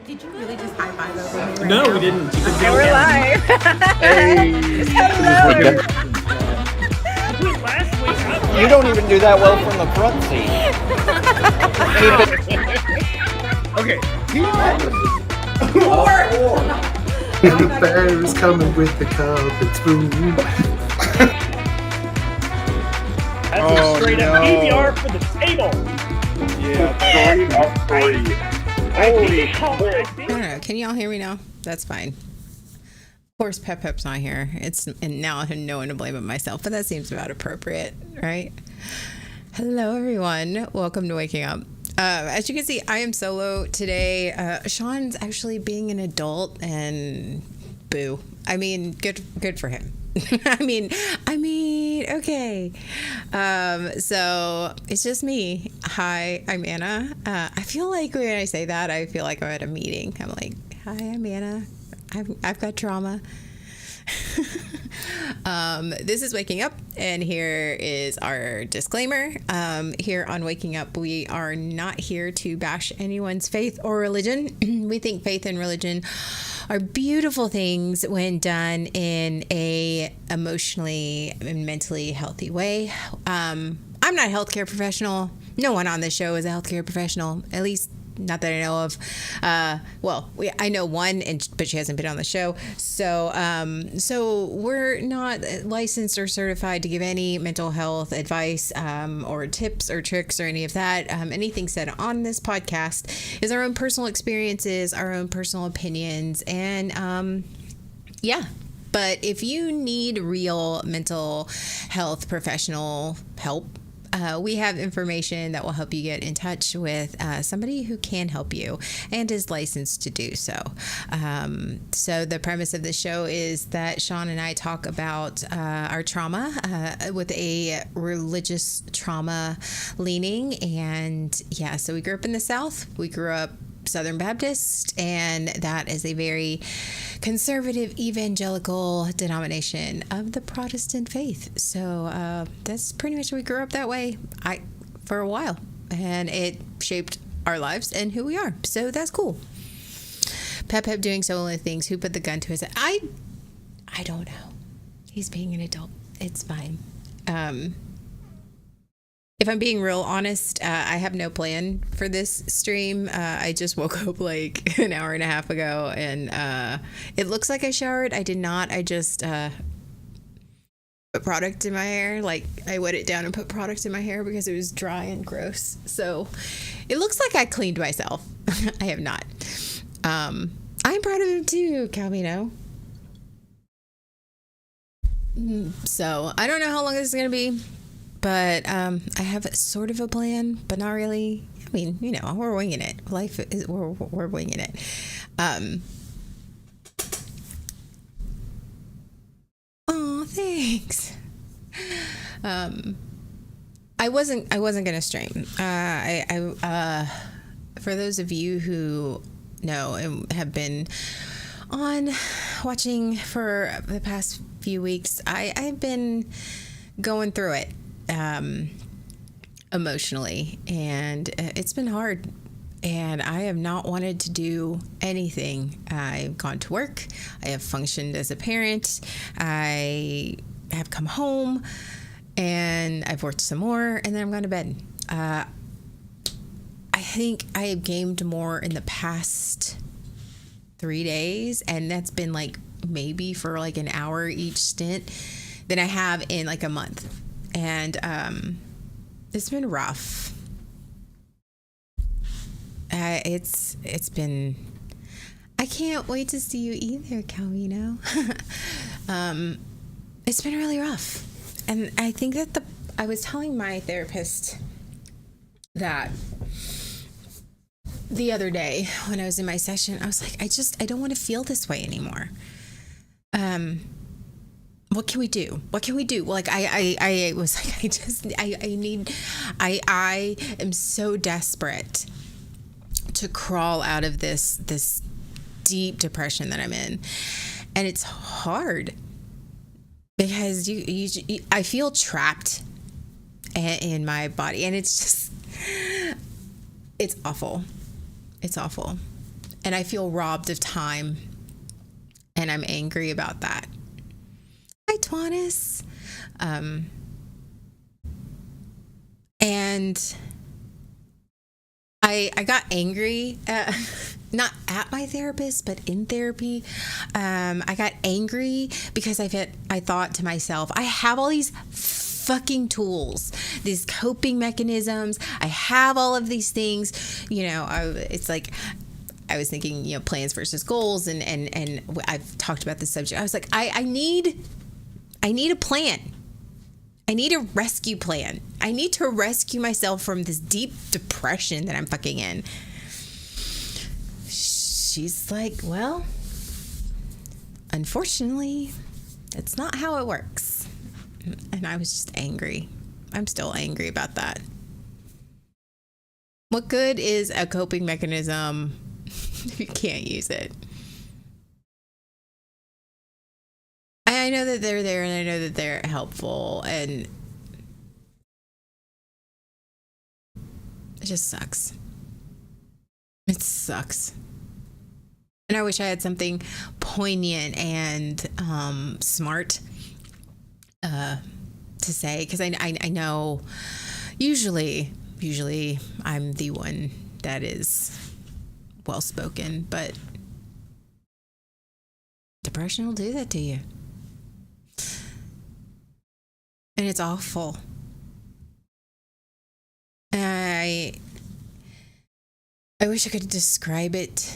Did you really just high five over me right No, now? we didn't. Okay, we're live. Hello. Last week, You don't even do that well from the front seat. okay. And the bear's coming with the cup and spoon. That's a straight up PBR for the table. Yeah, 3 of 3. I I don't know. Can y'all hear me now? That's fine. Of course, Pep's not here. And now I have no one to blame but myself, but that seems about appropriate, right? Hello, everyone. Welcome to Waking Up. As you can see, I am solo today. Sean's actually being an adult, and boo. I mean, good for him. I mean, okay. So it's just me. Hi, I'm Anna. I feel like when I say that, I feel like I'm at a meeting. I'm like, hi, I'm Anna. I've got trauma. This is Waking Up, and here is our disclaimer. Here on Waking Up, we are not here to bash anyone's faith or religion. We think faith and religion are beautiful things when done in a emotionally and mentally healthy way. I'm not a healthcare professional. No one on this show is a healthcare professional, at least not that I know of. I know one, but she hasn't been on the show. So we're not licensed or certified to give any mental health advice or tips or tricks or any of that. Anything said on this podcast is our own personal experiences, our own personal opinions, and yeah. But if you need real mental health professional help, we have information that will help you get in touch with somebody who can help you and is licensed to do so. So the premise of the show is that Sean and I talk about our trauma with a religious trauma leaning. And yeah, so we grew up in the South. We grew up Southern Baptist, and that is a very conservative evangelical denomination of the Protestant faith. So that's pretty much we grew up that way for a while, and it shaped our lives and who we are. So that's cool. Pep doing solo things. Who put the gun to his head? I don't know. He's being an adult. It's fine. If I'm being real honest, I have no plan for this stream. I just woke up like an hour and a half ago, and it looks like I showered. I did not. I just put product in my hair. Like, I wet it down and put product in my hair because it was dry and gross. So it looks like I cleaned myself. I have not. I'm proud of him too, Calvino. So I don't know how long this is going to be. But I have sort of a plan, but not really. I mean, you know, we're winging it. Life is we're winging it. Oh, thanks. I wasn't gonna stream. For those of you who know and have been on watching for the past few weeks, I've been going through it. Emotionally, and it's been hard, and I have not wanted to do anything. I've gone to work, I have functioned as a parent, I have come home, and I've worked some more, and then I'm going to bed. I think I have gamed more in the past 3 days, and that's been like maybe for like an hour each stint, than I have in like a month. And it's been rough. It's been. I can't wait to see you either, Calvino. It's been really rough, and I think that I was telling my therapist that the other day when I was in my session, I was like, I don't want to feel this way anymore. What can we do? What can we do? Like, I was like, I am so desperate to crawl out of this deep depression that I'm in. And it's hard because I feel trapped in my body, and it's awful. It's awful. And I feel robbed of time. And I'm angry about that. Hi, Twanis. And I got angry, not at my therapist, but in therapy. I got angry because I thought to myself, I have all these fucking tools, these coping mechanisms. I have all of these things, it's like, I was thinking, plans versus goals. And I've talked about this subject. I was like, I need a plan. I need a rescue plan. I need to rescue myself from this deep depression that I'm fucking in. She's like, well, unfortunately, that's not how it works. And I was just angry. I'm still angry about that. What good is a coping mechanism if you can't use it? I know that they're there and I know that they're helpful, and it just sucks. It sucks. And I wish I had something poignant and smart to say, because I know usually I'm the one that is well spoken, but depression will do that to you. And it's awful. I wish I could describe it.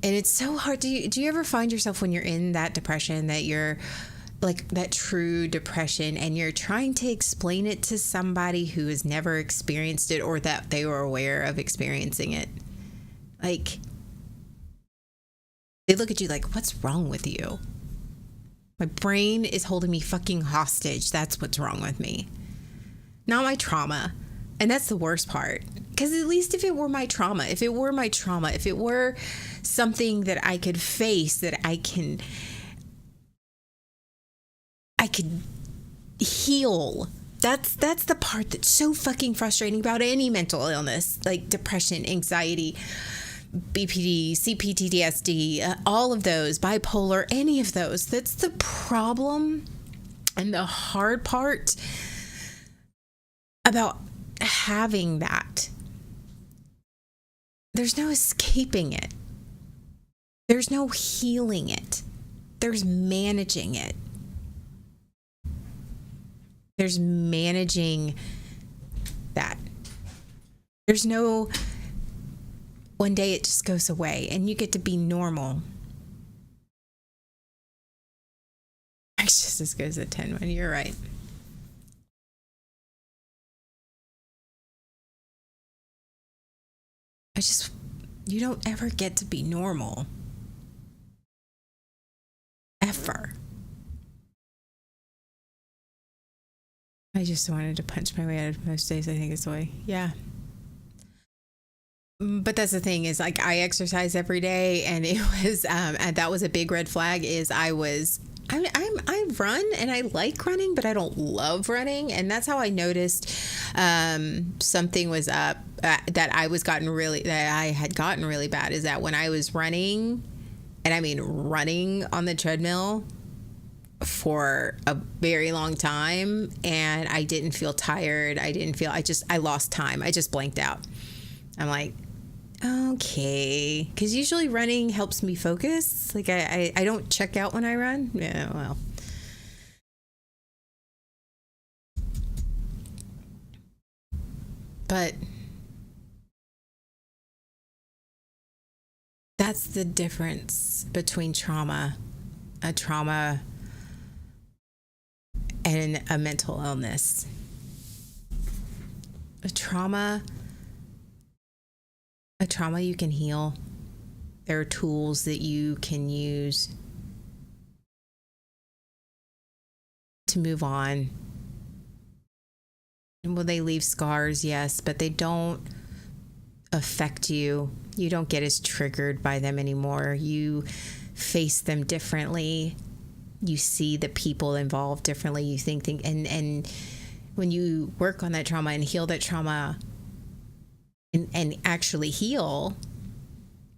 And it's so hard. Do you ever find yourself when you're in that depression, that you're like that true depression, and you're trying to explain it to somebody who has never experienced it, or that they were aware of experiencing it? Like, they look at you like, what's wrong with you? My brain is holding me fucking hostage. That's what's wrong with me. Not my trauma. And that's the worst part. Because at least if it were my trauma, if it were something that I could face, that I could heal. That's the part that's so fucking frustrating about any mental illness, like depression, anxiety, BPD, CPTSD, all of those, bipolar, any of those. That's the problem and the hard part about having that. There's no escaping it. There's no healing it. There's managing it. There's managing that. There's no one day it just goes away and you get to be normal. It's just as good as a 10 when you're right. You don't ever get to be normal. Ever. I just wanted to punch my way out of most days. I think it's the way. Yeah. But that's the thing, is like, I exercise every day, and it was and that was a big red flag. Is I run and I like running, but I don't love running. And that's how I noticed something was up, that I had gotten really bad, is that when I was running, and I mean running on the treadmill for a very long time, and I didn't feel tired. I lost time. I just blanked out. I'm like, okay, because usually running helps me focus. Like I don't check out when I run. Yeah, well. But that's the difference between a trauma and a mental illness. A trauma you can heal. There are tools that you can use to move on. And will they leave scars? Yes, but they don't affect you. You don't get as triggered by them anymore. You face them differently. You see the people involved differently. You think and when you work on that trauma and heal that trauma and actually heal,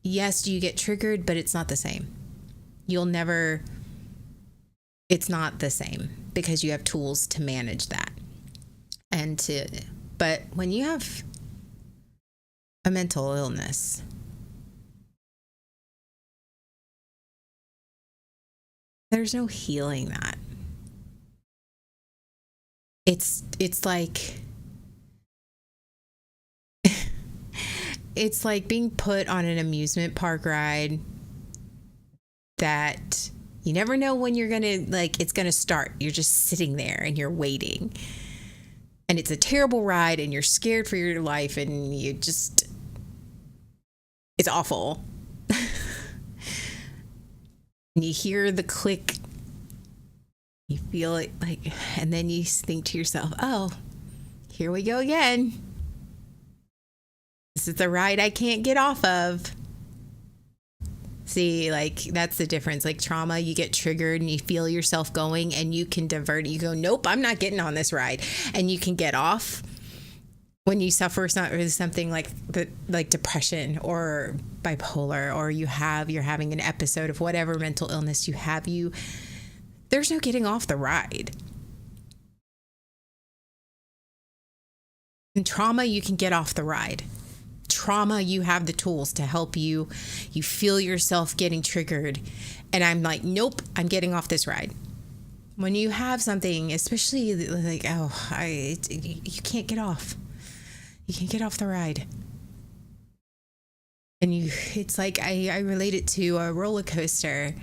yes, you get triggered, but it's not the same. It's not the same because you have tools to manage that. But when you have a mental illness, there's no healing that. It's like it's like being put on an amusement park ride that you never know when you're gonna, like, it's gonna start. You're just sitting there and you're waiting. And it's a terrible ride and you're scared for your life and it's awful. And you hear the click, you feel it, like, and then you think to yourself, oh, here we go again. This is the ride I can't get off of. See, like, that's the difference. Like trauma, you get triggered and you feel yourself going and you can divert. You go, nope, I'm not getting on this ride. And you can get off. When you suffer something like depression or bipolar, or you're having an episode of whatever mental illness there's no getting off the ride. In trauma, you can get off the ride. Trauma, you have the tools to help you. You feel yourself getting triggered. And I'm like, nope, I'm getting off this ride. When you have something, especially like, you can't get off. You can't get off the ride. And it's like, I relate it to a roller coaster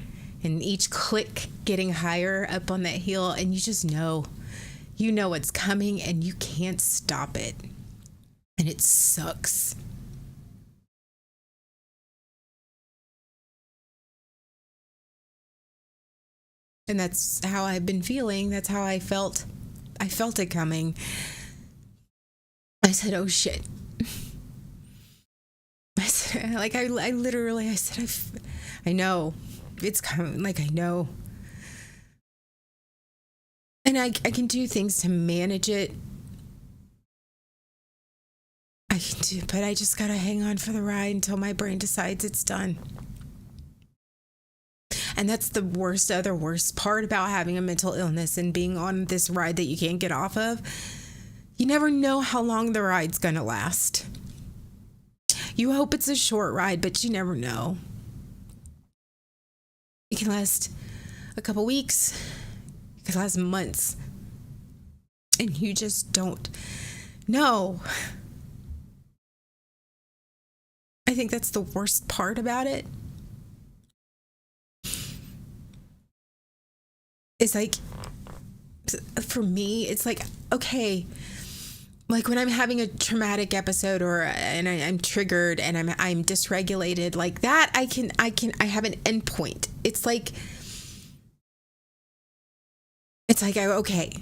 and each click getting higher up on that hill. And you just know what's coming and you can't stop it. And it sucks. And that's how I've been feeling. That's how I felt. I felt it coming. I said, oh shit. I said, like, I know it's coming. Like, I know. And I can do things to manage it. I can do, but I just gotta hang on for the ride until my brain decides it's done. And that's the worst part about having a mental illness and being on this ride that you can't get off of. You never know how long the ride's gonna last. You hope it's a short ride, but you never know. It can last a couple weeks. It can last months. And you just don't know. I think that's the worst part about it. It's like, for me, it's like, okay, like when I'm having a traumatic episode and I'm triggered and I'm dysregulated like that, I have an endpoint. It's like, okay,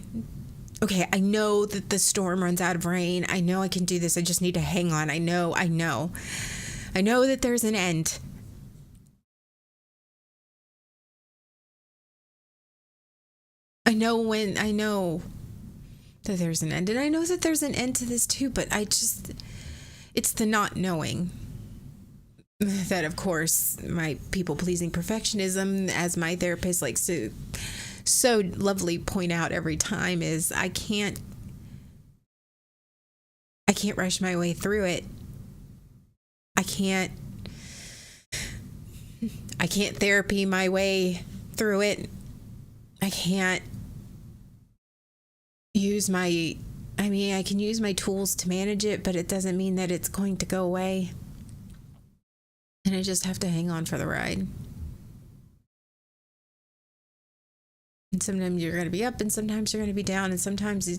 I know that the storm runs out of rain. I know I can do this. I just need to hang on. I know that there's an end. I know that there's an end, and I know that there's an end to this too, but it's the not knowing that, of course, my people-pleasing perfectionism, as my therapist likes to so lovely point out every time, is I can't rush my way through it. I can't therapy my way through it. I can't I can use my tools to manage it, but it doesn't mean that it's going to go away. And I just have to hang on for the ride. And sometimes you're going to be up and sometimes you're going to be down and sometimes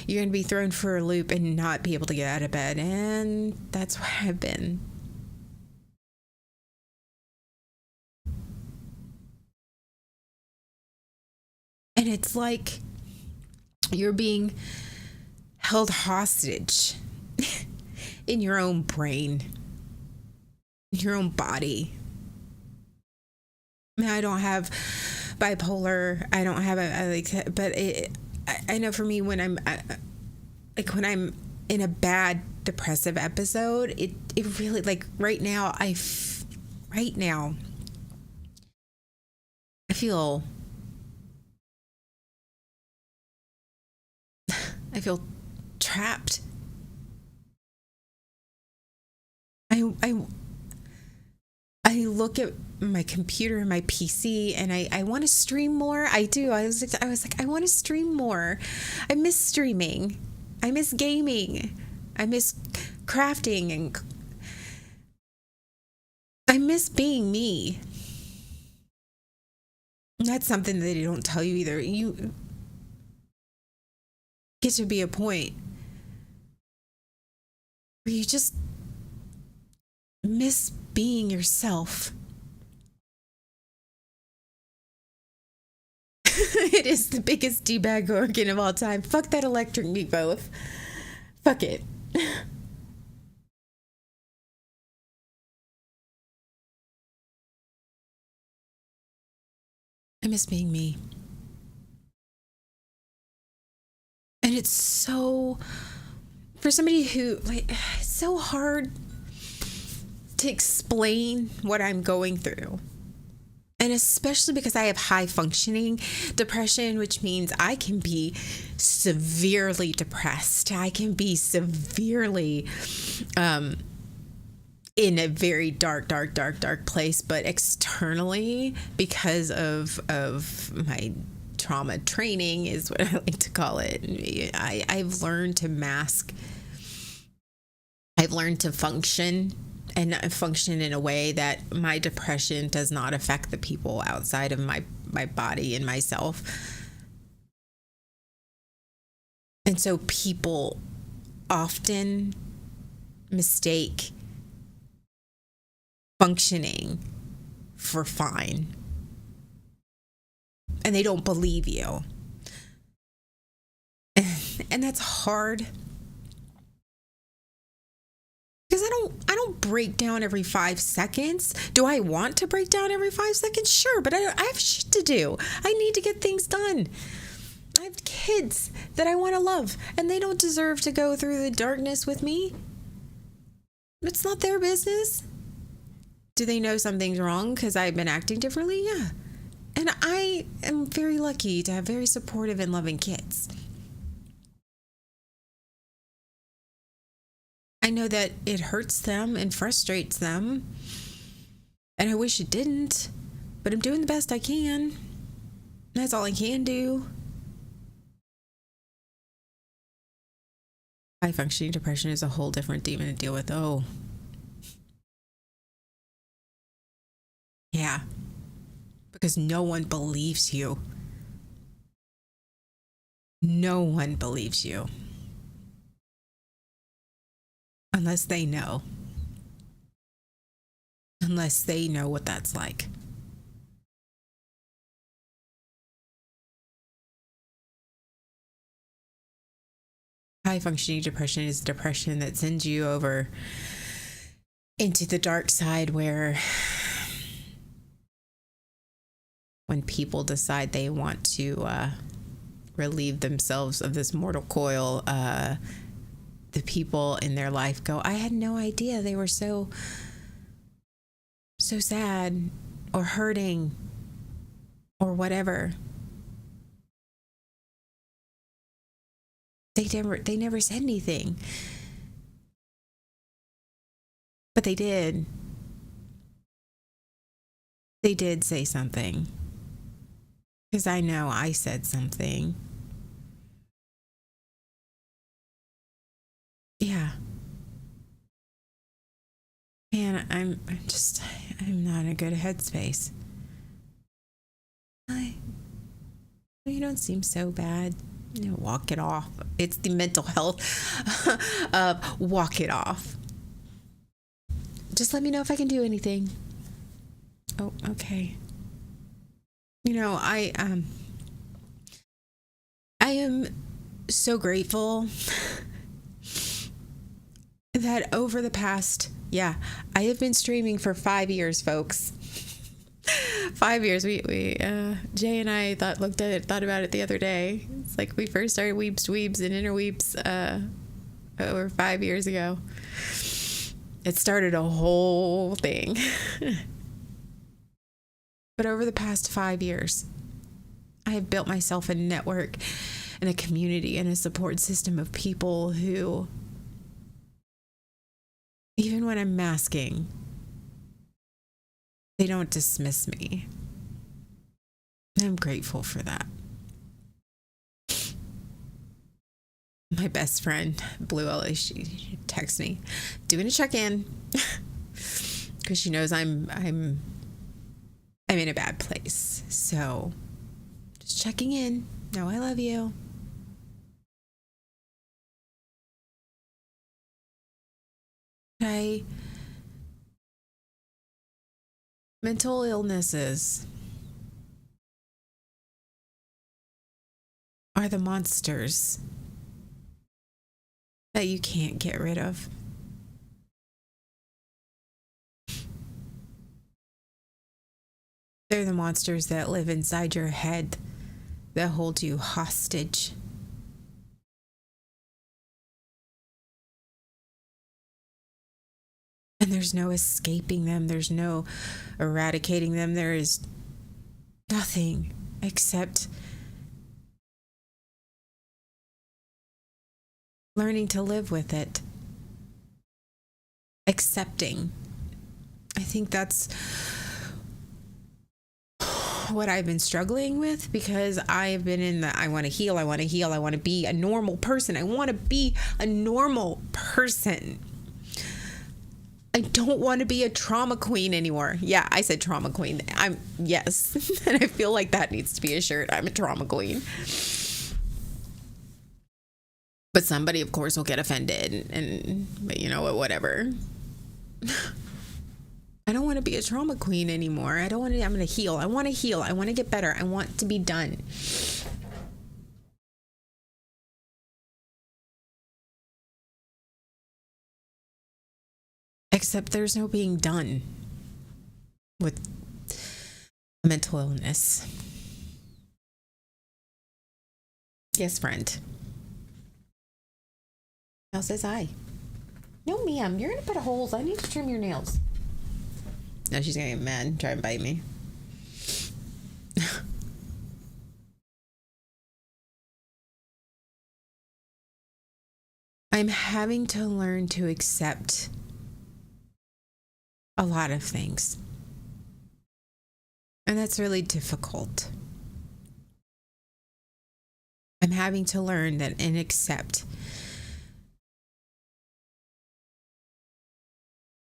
you're going to be thrown for a loop and not be able to get out of bed. And that's where I've been. And it's like you're being held hostage in your own brain, in your own body. I mean, I don't have bipolar. I don't have but I know for me when I'm in a bad depressive episode, it really, like right now, right now, I feel trapped. I look at my computer and my PC and I want to stream more. I do. I was like, I want to stream more. I miss streaming. I miss gaming. I miss crafting, and I miss being me. And that's something that they don't tell you either. You get to be a point where you just miss being yourself. It is the biggest D-bag organ of all time. Fuck that electric meatloaf. Fuck it. I miss being me. And it's so, for somebody who, like, it's so hard to explain what I'm going through. And especially because I have high functioning depression, which means I can be severely depressed. I can be severely in a very dark place, but externally, because of my trauma training is what I like to call it. I've learned to mask. I've learned to function and function in a way that my depression does not affect the people outside of my body and myself. And so people often mistake functioning for fine. And they don't believe you. And that's hard. Because I don't break down every 5 seconds. Do I want to break down every 5 seconds? Sure, but I have shit to do. I need to get things done. I have kids that I want to love, and they don't deserve to go through the darkness with me. It's not their business. Do they know something's wrong because I've been acting differently? Yeah. And I am very lucky to have very supportive and loving kids. I know that it hurts them and frustrates them, and I wish it didn't, but I'm doing the best I can. That's all I can do. High functioning depression is a whole different demon to deal with. Oh. Yeah. Because no one believes you. No one believes you. Unless they know. Unless they know what that's like. High functioning depression is depression that sends you over into the dark side, where when people decide they want to relieve themselves of this mortal coil, the people in their life go, I had no idea they were so sad or hurting or whatever. They never said anything. But they did. They did say something. Because I know I said something. Yeah. And I'm not in a good headspace. You don't seem so bad. You know, walk it off. It's the mental health of walk it off. Just let me know if I can do anything. Oh, okay. You know, I am so grateful that over the past, I have been streaming for 5 years, folks. 5 years. We Jay and I thought about it the other day. It's like we first started Weeps Dweebs and Interweeps over 5 years ago. It started a whole thing. But over the past 5 years, I have built myself a network and a community and a support system of people who, even when I'm masking, they don't dismiss me. And I'm grateful for that. My best friend, Blue Ellie, she texts me, doing a check-in, because she knows I'm in a bad place. So just checking in. No, I love you. Mental illnesses are the monsters that you can't get rid of. They're the monsters that live inside your head, that hold you hostage. And there's no escaping them. There's no eradicating them. There is nothing except learning to live with it. Accepting. I think that's what I've been struggling with, because I've been in the I want to heal, I want to be a normal person. I want to be a normal person. I don't want to be a trauma queen anymore. Yeah, I said trauma queen. Yes. And I feel like that needs to be a shirt. I'm a trauma queen. But somebody, of course, will get offended, but you know what, whatever. I don't want to be a trauma queen anymore. I'm going to heal. I want to heal. I want to get better. I want to be done. Except there's no being done with a mental illness. Yes, friend. Now says hi. No, ma'am. You're going to put holes. I need to trim your nails. No, she's going to get mad and try and bite me. I'm having to learn to accept a lot of things. And that's really difficult. I'm having to learn that and accept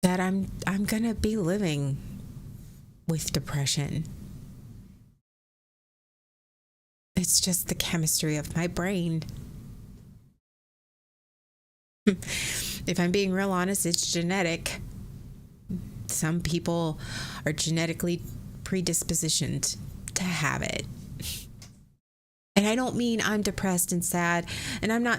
that I'm going to be living with depression. It's just the chemistry of my brain. If I'm being real honest, it's genetic. Some people are genetically predispositioned to have it. And I don't mean I'm depressed and sad, and I'm not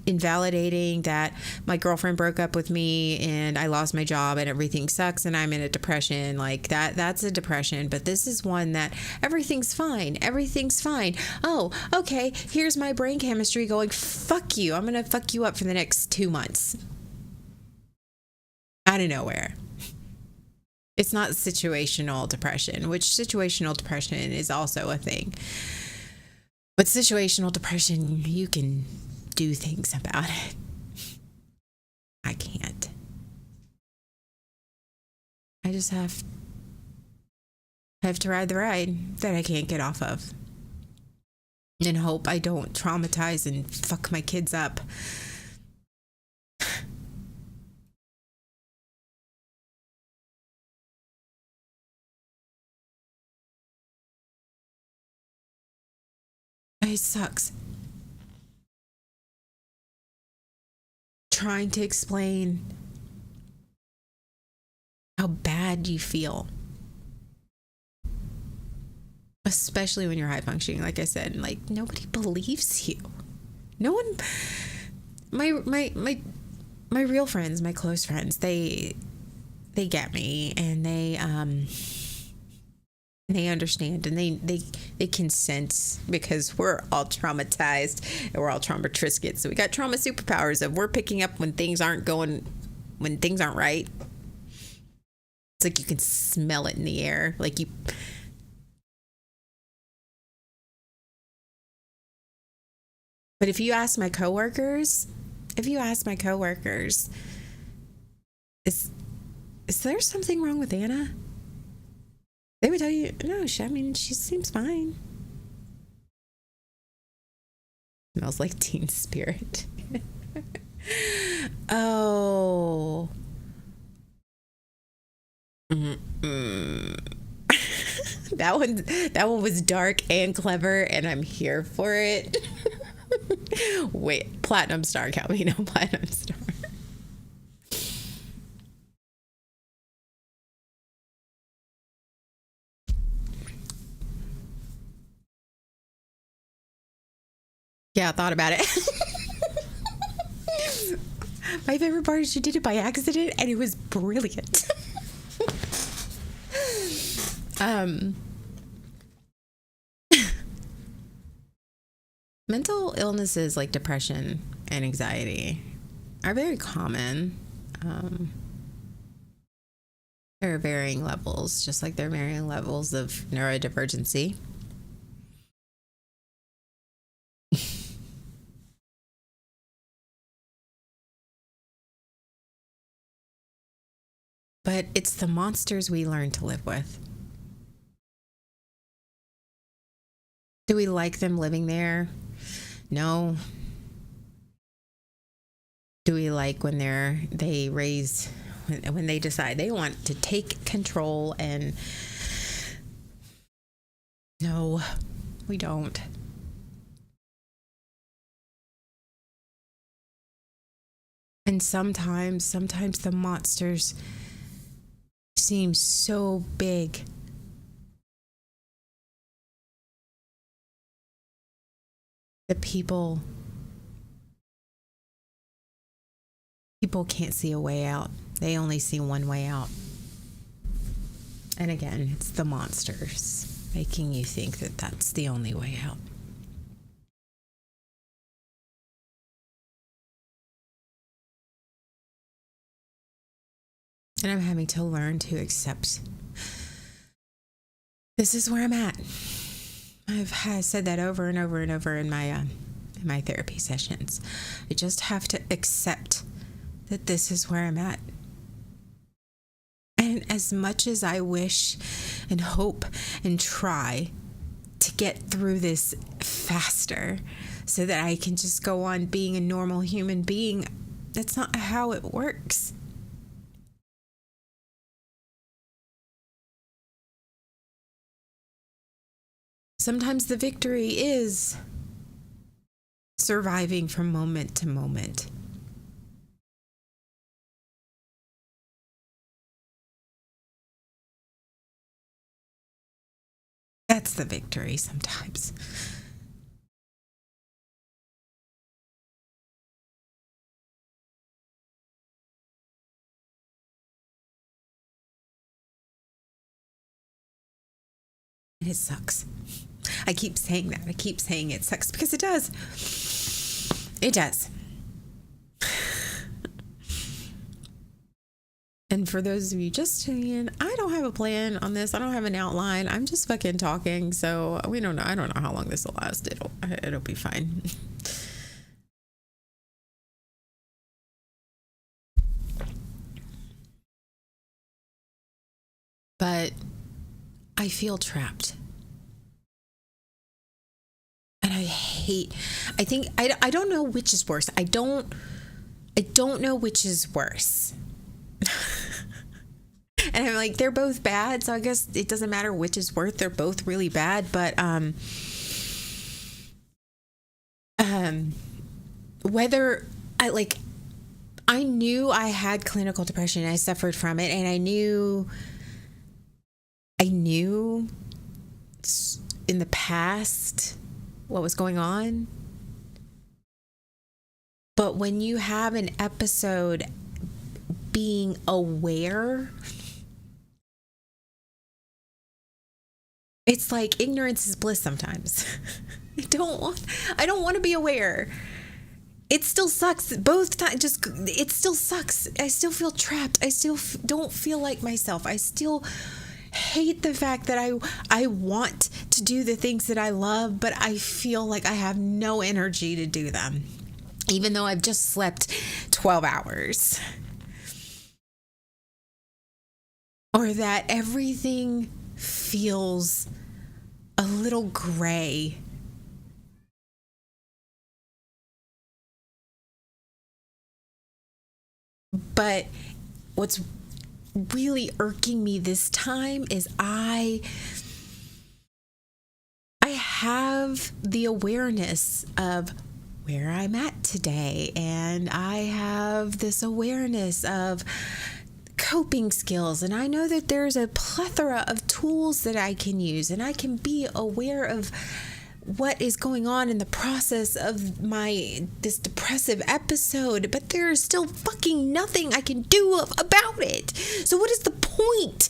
invalidating that my girlfriend broke up with me and I lost my job and everything sucks and I'm in a depression. Like that's a depression. But this is one that everything's fine. Everything's fine. Oh, okay. Here's my brain chemistry going, fuck you. I'm going to fuck you up for the next 2 months. Out of nowhere. It's not situational depression, which situational depression is also a thing. But situational depression, you can do things about it. I can't. I just have to ride the ride that I can't get off of. And hope I don't traumatize and fuck my kids up. It sucks. Trying to explain how bad you feel. Especially when you're high functioning, like I said, like nobody believes you. No one, my real friends, my close friends, they get me and they understand and they can sense, because we're all traumatized and we're all trauma triscuits. So we got trauma superpowers of we're picking up when things aren't right. It's like you can smell it in the air. Like But if you ask my coworkers, is there something wrong with Anna? They would tell you, no, she seems fine. Smells like Teen Spirit. Oh. That one was dark and clever, and I'm here for it. Wait, Platinum Star, Calvino, Platinum Star. Yeah, I thought about it. My favorite part is she did it by accident, and it was brilliant. Mental illnesses like depression and anxiety are very common. There are varying levels, just like there are varying levels of neurodivergency. But it's the monsters we learn to live with. Do we like them living there? No. Do we like when they decide they want to take control? And no, we don't. And sometimes the monsters seem so big. The people can't see a way out. They only see one way out. And again, it's the monsters making you think that that's the only way out. And I'm having to learn to accept this is where I'm at. I've said that over and over and over in my therapy sessions. I just have to accept that this is where I'm at. And as much as I wish and hope and try to get through this faster so that I can just go on being a normal human being, that's not how it works. Sometimes the victory is surviving from moment to moment. That's the victory sometimes. And it sucks. I keep saying that. I keep saying it sucks because it does. It does. And for those of you just tuning in, I don't have a plan on this. I don't have an outline. I'm just fucking talking. So we don't know. I don't know how long this will last. It'll be fine. But I feel trapped. And I don't know which is worse. I don't know which is worse. And I'm like, they're both bad, so I guess it doesn't matter which is worse. They're both really bad, but whether I knew I had clinical depression. I suffered from it, and I knew in the past what was going on. But when you have an episode, being aware, it's like ignorance is bliss sometimes. I don't want to be aware. It still sucks both times. It still sucks. I still feel trapped. I still don't feel like myself. I still hate the fact that I want to do the things that I love, but I feel like I have no energy to do them, even though I've just slept 12 hours. Or that everything feels a little gray. But what's really irking me this time is I have the awareness of where I'm at today, and I have this awareness of coping skills, and I know that there's a plethora of tools that I can use, and I can be aware of what is going on in the process of this depressive episode, but there is still fucking nothing I can do about it. So what is the point?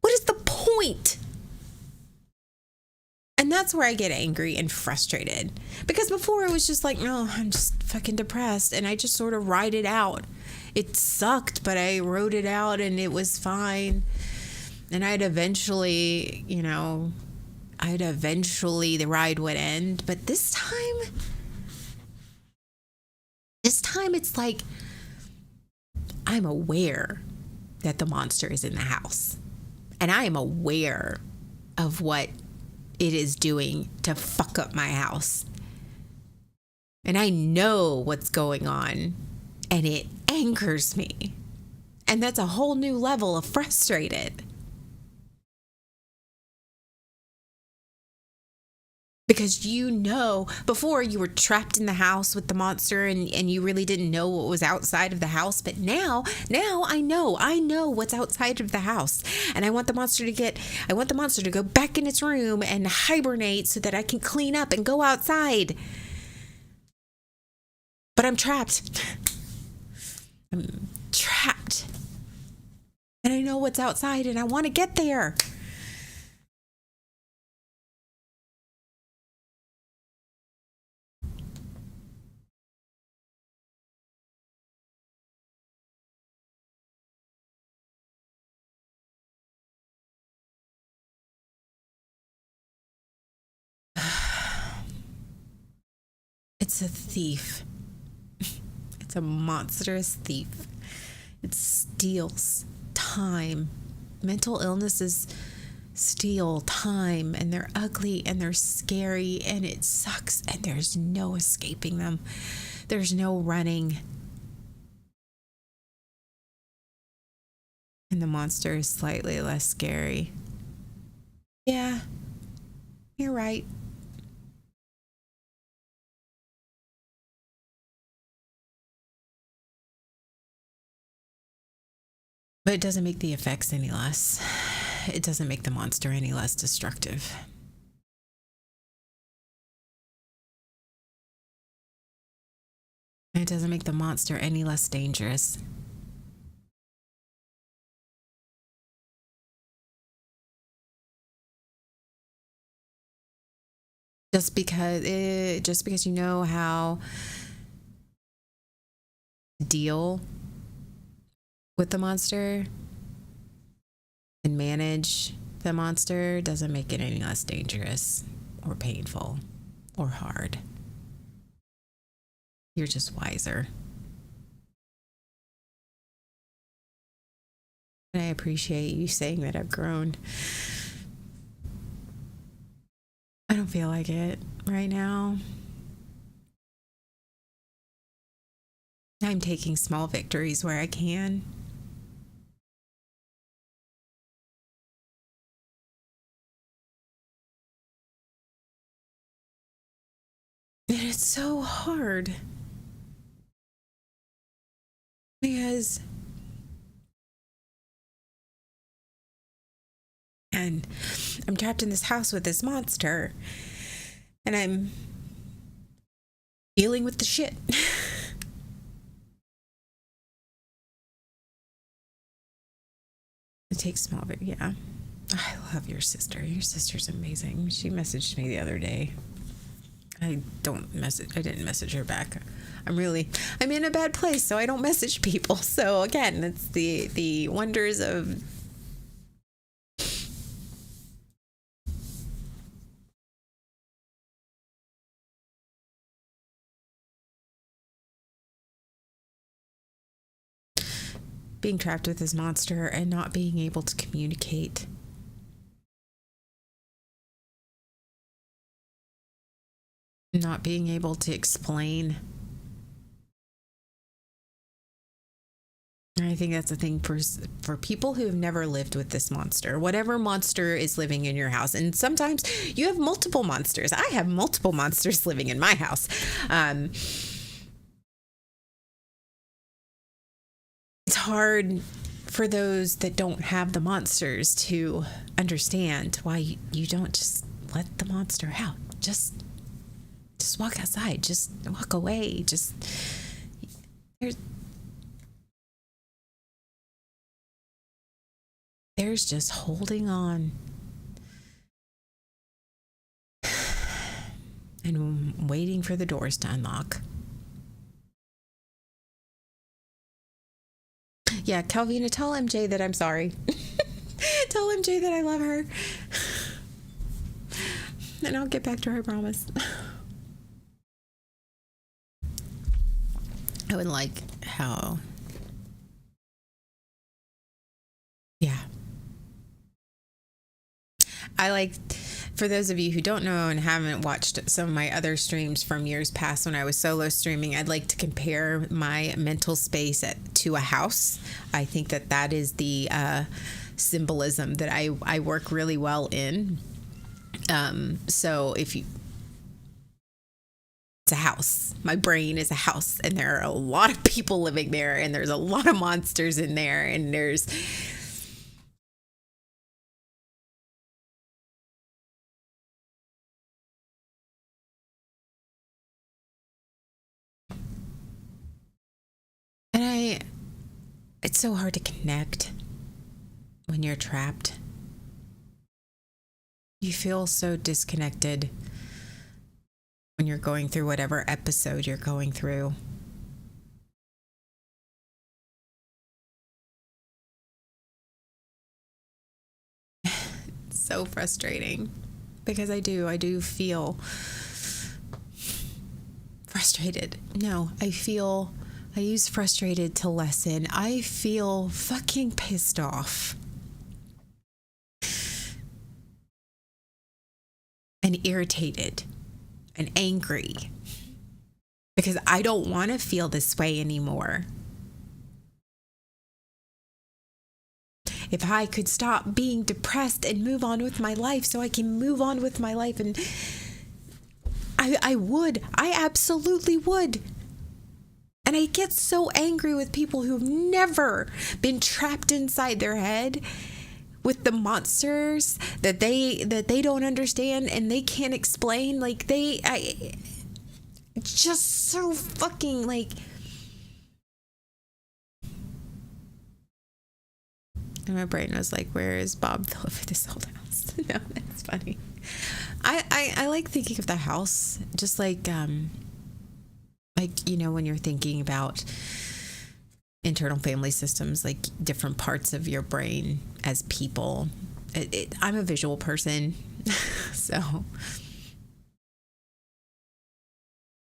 What is the point? And that's where I get angry and frustrated, because before it was just like, no, I'm just fucking depressed, and I just sort of ride it out. It sucked, but I wrote it out and it was fine. And the ride would end. But this time it's like I'm aware that the monster is in the house. And I am aware of what it is doing to fuck up my house. And I know what's going on. And it angers me. And that's a whole new level of frustrated. Because before you were trapped in the house with the monster and you really didn't know what was outside of the house. But now I know what's outside of the house. And I want the monster to go back in its room and hibernate so that I can clean up and go outside. But I'm trapped. I'm trapped. And I know what's outside and I want to get there. It's a thief. It's a monstrous thief. It steals time. Mental illnesses steal time, and they're ugly and they're scary and it sucks, and there's no escaping them. There's no running. And the monster is slightly less scary. Yeah, you're right. But it doesn't make the effects any less. It doesn't make the monster any less destructive. It doesn't make the monster any less dangerous. Just because you know how to deal with the monster and manage the monster doesn't make it any less dangerous or painful or hard. You're just wiser. And I appreciate you saying that I've grown. I don't feel like it right now. I'm taking small victories where I can. And it's so hard. Because and I'm trapped in this house with this monster, and I'm dealing with the shit. It takes small, but yeah. I love your sister. Your sister's amazing. She messaged me the other day. I didn't message her back. I'm in a bad place, so I don't message people. So again, it's the wonders of being trapped with this monster and not being able to communicate. Not being able to explain. And I think that's a thing for people who have never lived with this monster, whatever monster is living in your house. And sometimes you have multiple monsters. I have multiple monsters living in my house. It's hard for those that don't have the monsters to understand why you don't just let the monster out. Just walk outside. Just walk away. There's just holding on and waiting for the doors to unlock. Yeah, Calvina, tell MJ that I'm sorry. Tell MJ that I love her. And I'll get back to her, I promise. I would like how... Yeah. I like, for those of you who don't know and haven't watched some of my other streams from years past when I was solo streaming, I'd like to compare my mental space to a house. I think that is the symbolism that I work really well in. So if you... It's a house. My brain is a house, and there are a lot of people living there, and there's a lot of monsters in there, and there's... And it's so hard to connect when you're trapped. You feel so disconnected when you're going through whatever episode you're going through. It's so frustrating because I do feel frustrated. No, I use frustrated to lessen. I feel fucking pissed off and irritated and angry because I don't want to feel this way anymore. If I could stop being depressed and move on with my life so I can move on with my life, and I would. I absolutely would. And I get so angry with people who've never been trapped inside their head with the monsters that they don't understand and they can't explain. Like just so fucking like. And my brain was like, where is Bob Phillip for this old house? No, that's funny. I like thinking of the house just like you know, when you're thinking about internal family systems, like different parts of your brain as people. I'm a visual person, so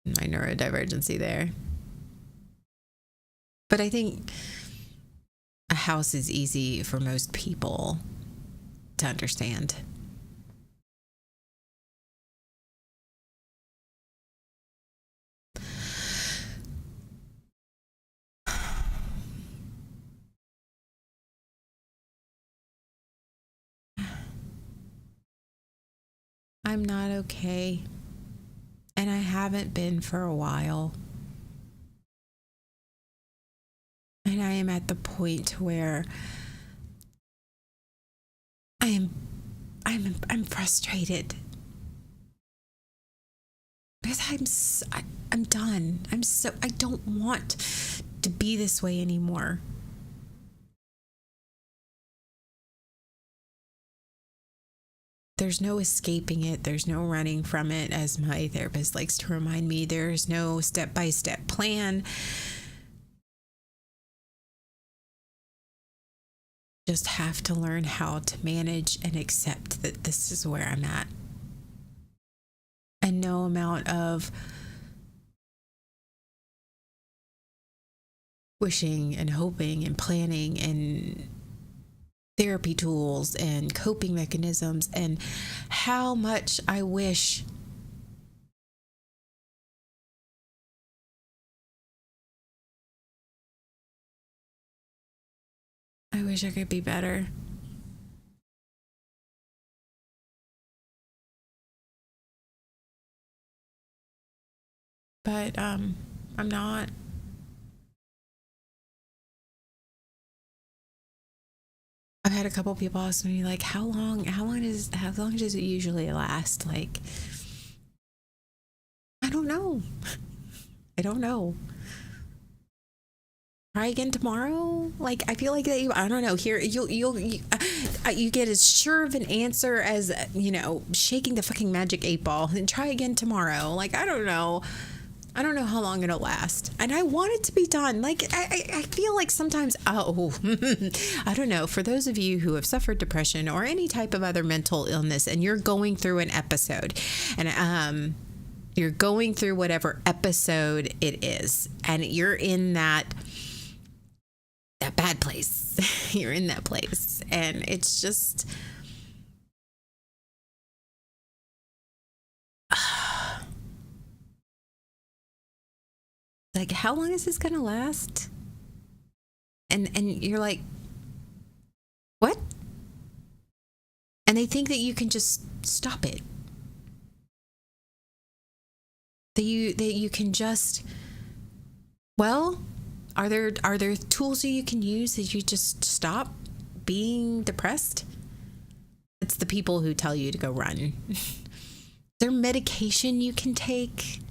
my neurodivergency there. But I think a house is easy for most people to understand. I'm not okay, and I haven't been for a while. And I am at the point where I'm frustrated because I'm done. I don't want to be this way anymore. There's no escaping it. There's no running from it. As my therapist likes to remind me, there's no step-by-step plan. Just have to learn how to manage and accept that this is where I'm at. And no amount of wishing and hoping and planning and therapy tools and coping mechanisms, and how much I wish I could be better. But I'm not. I've had a couple people ask me, like, how long does it usually last? Like, I don't know. I don't know. Try again tomorrow. Like, I feel like that I don't know. Here, you get as sure of an answer as, shaking the fucking magic 8-ball, and try again tomorrow. Like, I don't know. I don't know how long it'll last. And I want it to be done. Like, I feel like sometimes, I don't know. For those of you who have suffered depression or any type of other mental illness, and you're going through an episode, and you're going through whatever episode it is, and you're in that bad place. You're in that place. And it's just... like, how long is this gonna last? And you're like, what? And they think that you can just stop it. That you can just, well, are there tools that you can use that you just stop being depressed? It's the people who tell you to go run. Is there medication you can take?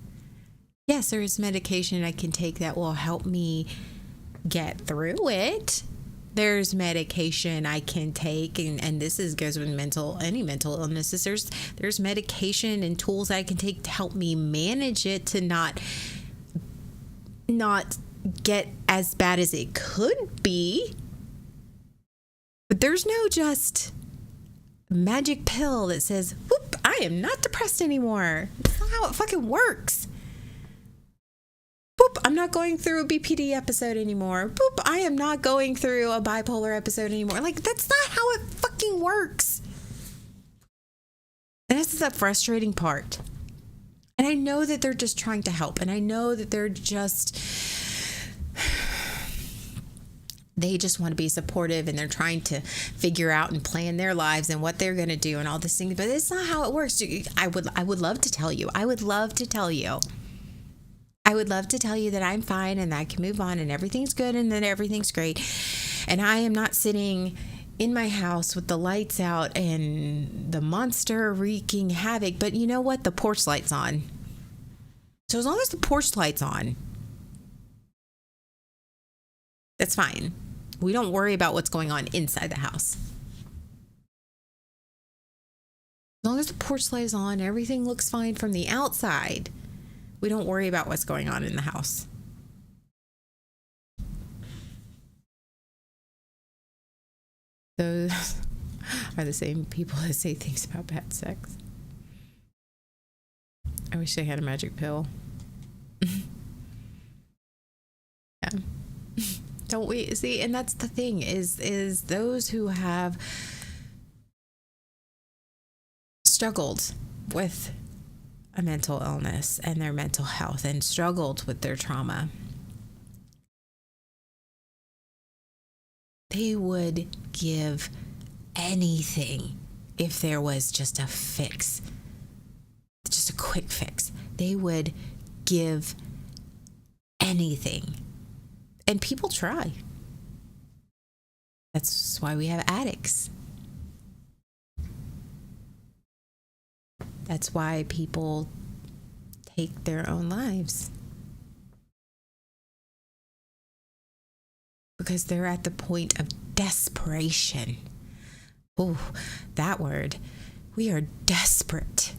Yes, there is medication I can take that will help me get through it. There's medication I can take, and this goes with any mental illnesses. There's medication and tools I can take to help me manage it, to not get as bad as it could be. But there's no just magic pill that says, whoop, I am not depressed anymore. That's not how it fucking works. Boop, I'm not going through a BPD episode anymore. Boop, I am not going through a bipolar episode anymore. Like, that's not how it fucking works. And this is the frustrating part. And I know that they're just trying to help. And I know that they just want to be supportive, and they're trying to figure out and plan their lives and what they're going to do and all these things. But it's not how it works. I would love to tell you. I would love to tell you that I'm fine and that I can move on and everything's good and then everything's great. And I am not sitting in my house with the lights out and the monster wreaking havoc. But you know what? The porch light's on. So as long as the porch light's on, that's fine. We don't worry about what's going on inside the house. As long as the porch light is on, everything looks fine from the outside. We don't worry about what's going on in the house. Those are the same people that say things about bad sex. I wish they had a magic pill. Yeah. Don't we see? And that's the thing is those who have struggled with a mental illness and their mental health and struggled with their trauma, they would give anything if there was just a fix, just a quick fix. They would give anything. And people try. That's why we have addicts. That's why people take their own lives. Because they're at the point of desperation. Oh, that word. We are desperate.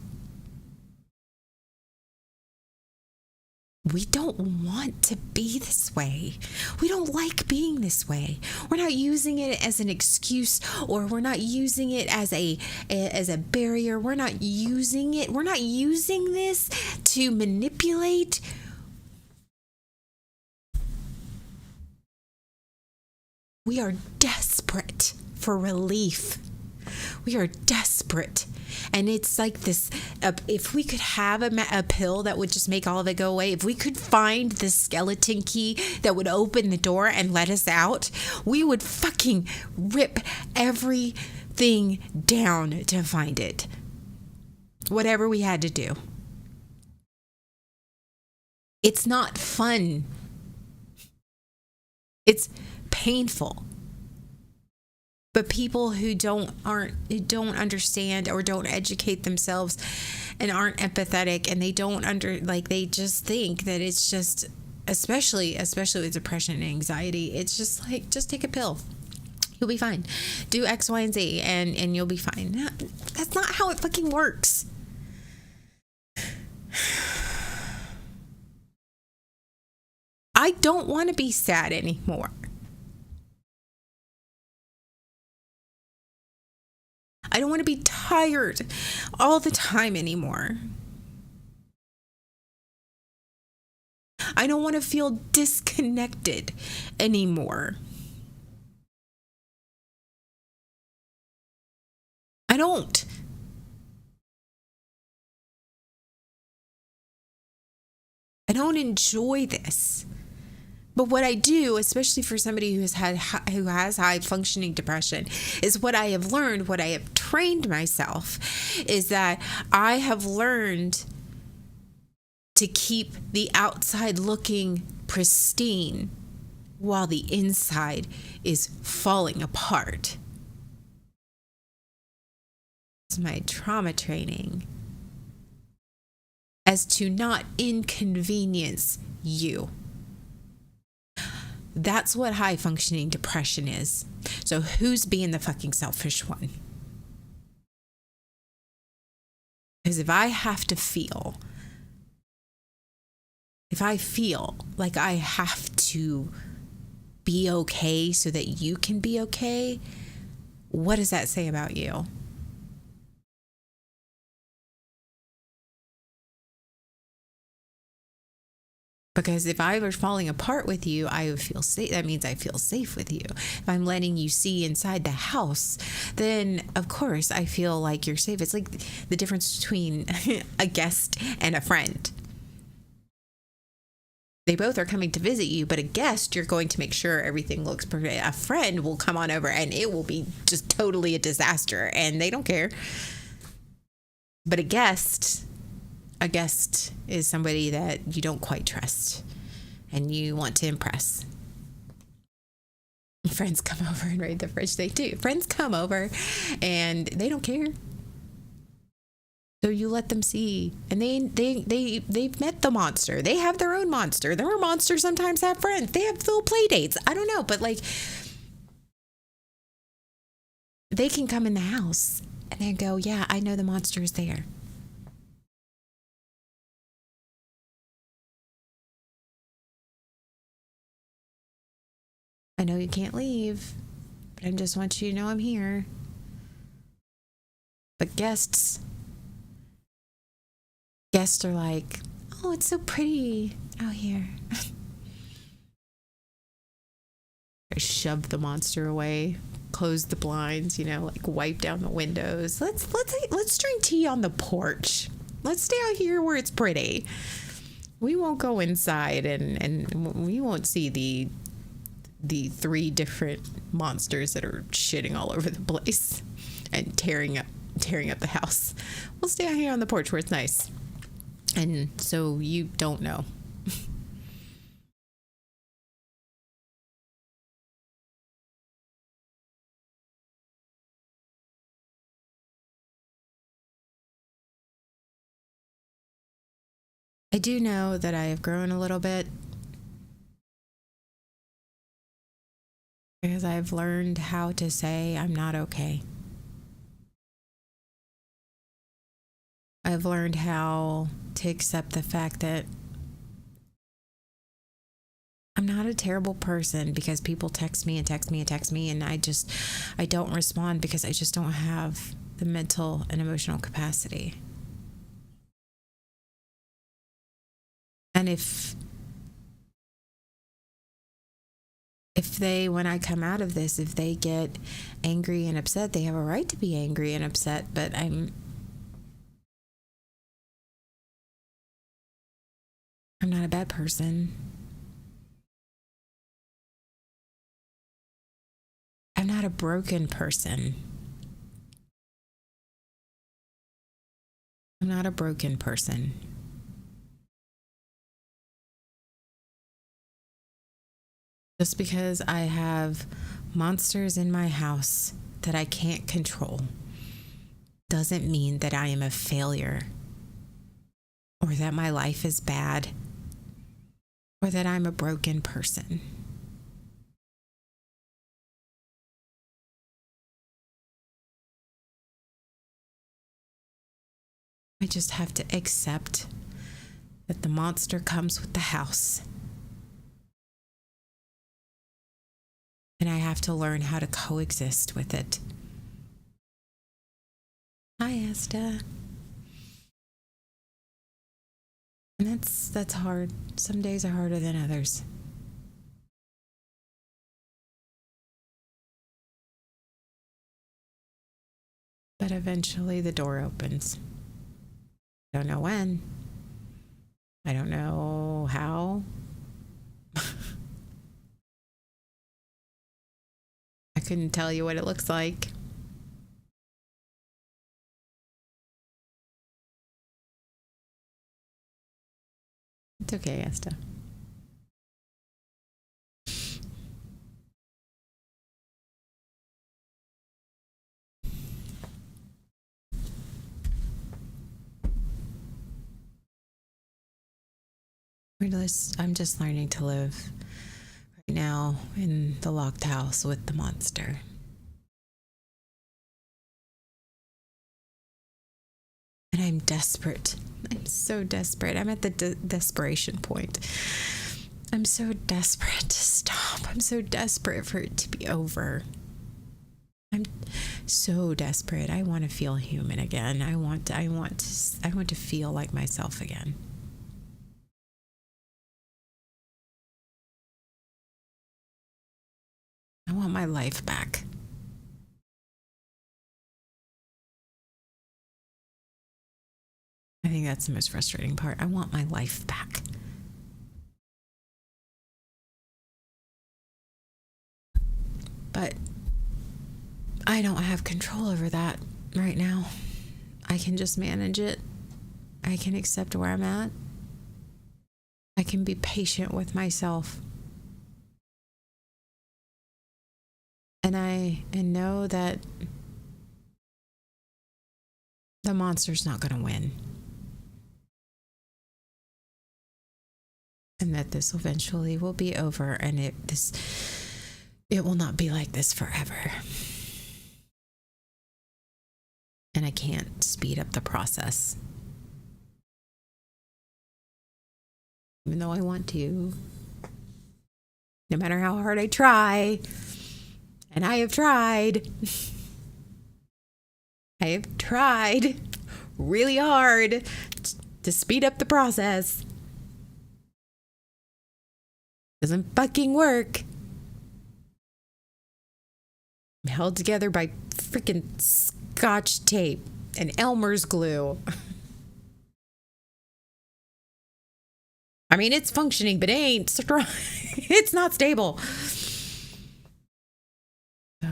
We don't want to be this way. We don't like being this way. We're not using it as an excuse, or we're not using it as a barrier. We're not using it. We're not using this to manipulate. We are desperate for relief. We are desperate. And it's like this, if we could have a pill that would just make all of it go away, if we could find the skeleton key that would open the door and let us out, we would fucking rip everything down to find it. Whatever we had to do. It's not fun. It's painful. But people who don't understand or don't educate themselves and aren't empathetic, and they don't they just think that it's just, especially with depression and anxiety, it's just like, just take a pill. You'll be fine. Do X, Y, and Z and you'll be fine. No, that's not how it fucking works. I don't want to be sad anymore. I don't want to be tired all the time anymore. I don't want to feel disconnected anymore. I don't. I don't enjoy this. But what I do, especially for somebody who has high functioning depression, is what I have learned, what I have trained myself, is that I have learned to keep the outside looking pristine while the inside is falling apart. It's my trauma training as to not inconvenience you. That's what high functioning depression is. So who's being the fucking selfish one? Because if I feel like I have to be okay so that you can be okay, what does that say about you? Because if I were falling apart with you, I would feel safe. That means I feel safe with you. If I'm letting you see inside the house, then of course I feel like you're safe. It's like the difference between a guest and a friend. They both are coming to visit you, but a guest, you're going to make sure everything looks perfect. A friend will come on over and it will be just totally a disaster and they don't care. But a guest is somebody that you don't quite trust and you want to impress. Friends come over and raid the fridge. They do. Friends come over and they don't care. So you let them see. And they've met the monster. They have their own monster. Their monsters sometimes have friends. They have little play dates. I don't know, but like they can come in the house and they go, yeah, I know the monster is there. I know you can't leave, but I just want you to know I'm here. But guests are like, oh, it's so pretty out here. I shove the monster away, close the blinds, like wipe down the windows. Let's drink tea on the porch. Let's stay out here where it's pretty. We won't go inside and we won't see the 3 different monsters that are shitting all over the place and tearing up the house. We'll stay out here on the porch where it's nice. And so you don't know. I do know that I have grown a little bit. Because I've learned how to say I'm not okay. I've learned how to accept the fact that I'm not a terrible person because people text me and I don't respond because I just don't have the mental and emotional capacity. And if when I come out of this, if they get angry and upset, they have a right to be angry and upset, but I'm not a bad person. I'm not a broken person. I'm not a broken person. Just because I have monsters in my house that I can't control doesn't mean that I am a failure, or that my life is bad, or that I'm a broken person. I just have to accept that the monster comes with the house. And I have to learn how to coexist with it. Hi, Asta. And that's hard. Some days are harder than others. But eventually the door opens. I don't know when. I don't know how. I couldn't tell you what it looks like. It's okay, Asta. I'm just learning to live right now in the locked house with the monster. And I'm desperate. I'm so desperate. I'm at the desperation point. I'm so desperate to stop. I'm so desperate for it to be over. I'm so desperate. I want to feel human again. I want to feel like myself again. I want my life back. I think that's the most frustrating part. I want my life back. But I don't have control over that right now. I can just manage it. I can accept where I'm at. I can be patient with myself. And know that the monster's not going to win. And that this eventually will be over, and it will not be like this forever. And I can't speed up the process. Even though I want to. No matter how hard I try. And I have tried. I have tried really hard to speed up the process. Doesn't fucking work. I'm held together by freaking Scotch tape and Elmer's glue. I mean, it's functioning, but it ain't strong. It's not stable. So.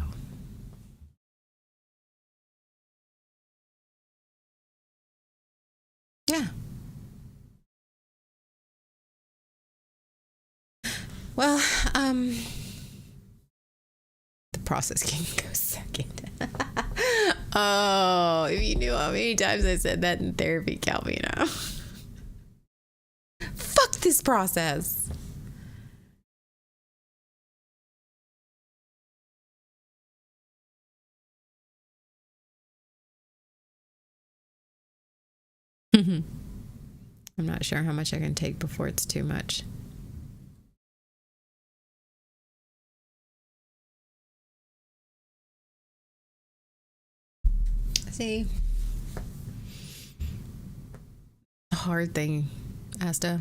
Yeah. Well, the process can go second. Oh, if you knew how many times I said that in therapy, Calvino. Fuck this process. I'm not sure how much I can take before it's too much. See, a hard thing, Asta.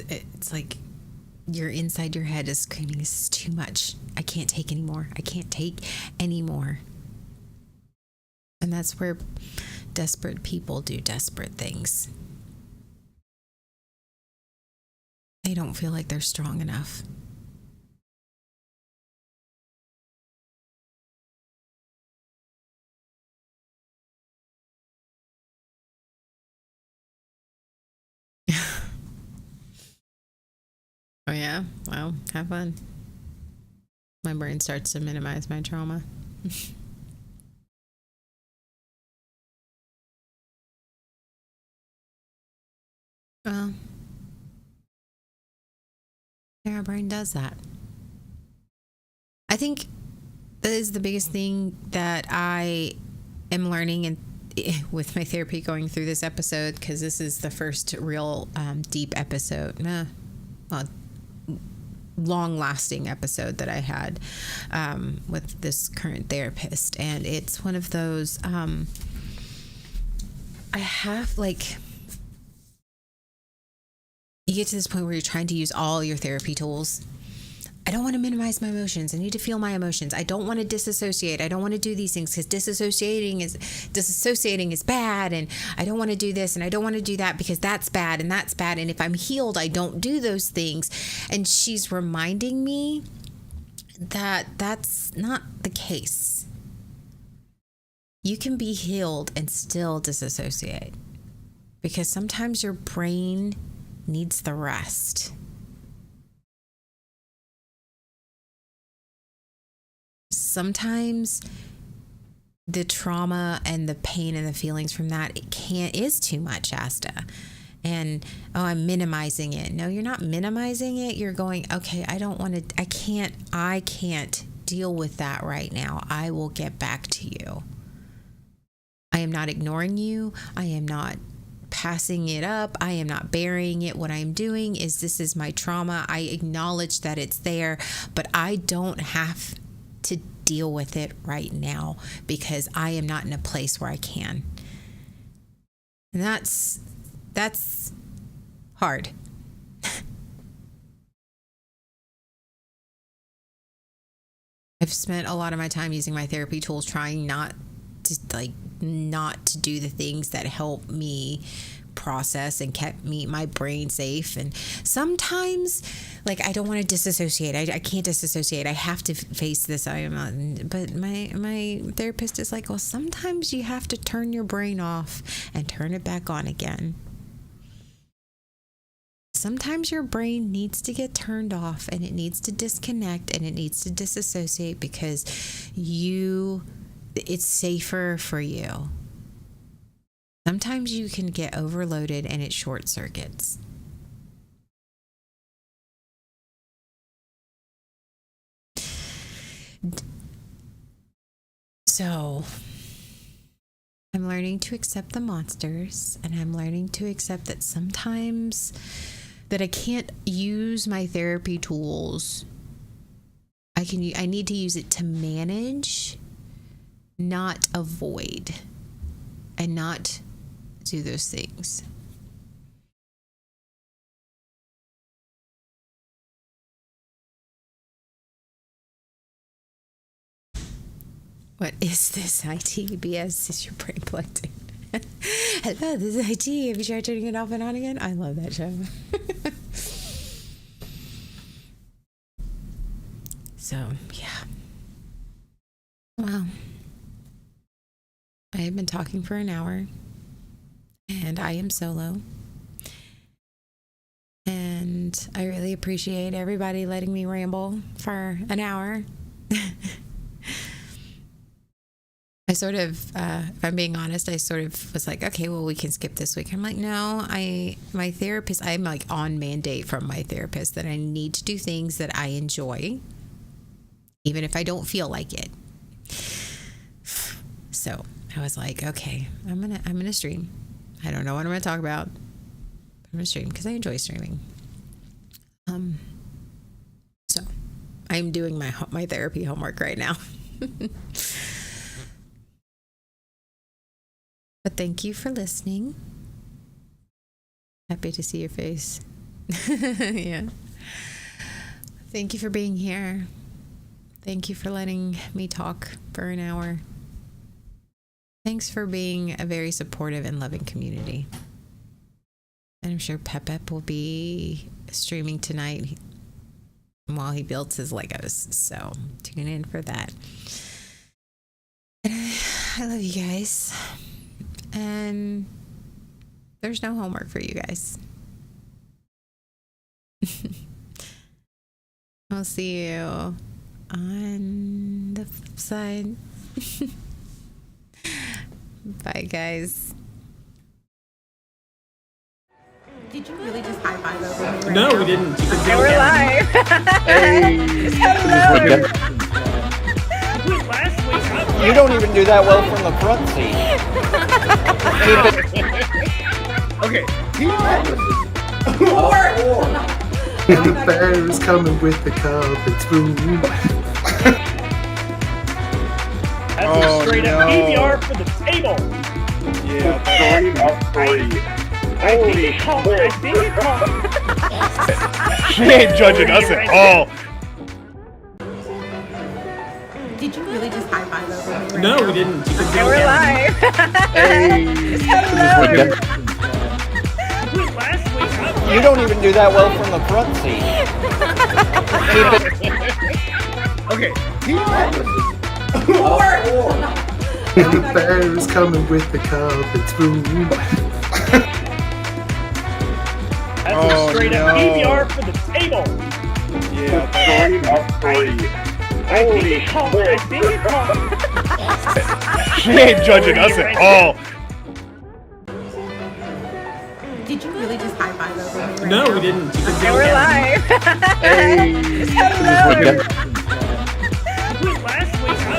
It's like you're inside your head is screaming, this is too much. I can't take anymore. I can't take anymore. And that's where desperate people do desperate things. They don't feel like they're strong enough. Oh yeah? Well, have fun. My brain starts to minimize my trauma. Well, yeah, our brain does that. I think that is the biggest thing that I am learning and with my therapy going through this episode, because this is the first real deep episode, well, long-lasting episode that I had with this current therapist, and it's one of those I have like, you get to this point where you're trying to use all your therapy tools. I don't want to minimize my emotions. I need to feel my emotions. I don't want to disassociate. I don't want to do these things because disassociating is bad, and I don't want to do this and I don't want to do that because that's bad and that's bad. And if I'm healed, I don't do those things. And she's reminding me that that's not the case. You can be healed and still disassociate because sometimes your brain needs the rest. Sometimes the trauma and the pain and the feelings from that is too much, Shasta. And I'm minimizing it. No, you're not minimizing it. You're going, okay, I can't deal with that right now. I will get back to you. I am not ignoring you. I am not passing it up. I am not burying it. What I'm doing is, this is my trauma. I acknowledge that it's there, but I don't have to deal with it right now because I am not in a place where I can. And that's hard. I've spent a lot of my time using my therapy tools trying not to do the things that help me process and kept my brain safe. And sometimes, like, I don't want to disassociate. I can't disassociate. I have to face this. But my therapist is like, well, sometimes you have to turn your brain off and turn it back on again. Sometimes your brain needs to get turned off and it needs to disconnect and it needs to disassociate because it's safer for you. Sometimes you can get overloaded and it short circuits. So I'm learning to accept the monsters, and I'm learning to accept that sometimes that I can't use my therapy tools. I need to use it to manage, not avoid, and not do those things. What is this ITBS? Is your brain plugged in? Hello, this is IT. Have you tried turning it off and on again? I love that show. So, yeah. Well, I have been talking for an hour, and I am solo. And I really appreciate everybody letting me ramble for an hour. I sort of, if I'm being honest, I sort of was like, okay, well, we can skip this week. I'm like, no, my therapist, I'm like on mandate from my therapist that I need to do things that I enjoy, even if I don't feel like it. So I was like, okay, I'm gonna stream. I don't know what I'm gonna talk about. I'm gonna stream because I enjoy streaming. So I'm doing my therapy homework right now. But thank you for listening. Happy to see your face. Yeah. Thank you for being here. Thank you for letting me talk for an hour. Thanks for being a very supportive and loving community. And I'm sure Pep will be streaming tonight while he builds his Legos. So tune in for that. And I love you guys. And there's no homework for you guys. I'll see you on the flip side. Bye, guys. Did you really just high five over me right No, now? we didn't. Okay, we're live. Hello. Wait, last week, You don't even do that well from the front seat. Okay. And the bear's coming with the carpet spoon. that's a straight up PBR for the table. Yeah, 3 of 3. I think it called. She ain't judging us at all. Did you really just high five over me right No, now? we didn't. Okay, we're live. Hello. Wait, last week, You don't even do that well from the front seat. Okay. And the bear's coming with the carpet spoon. that's a straight up PBR for the table. Yeah, 3 of 3. I think it called. She ain't judging us at all. Did you really just high five over me right No, now? we didn't. Okay, we're live. Hello.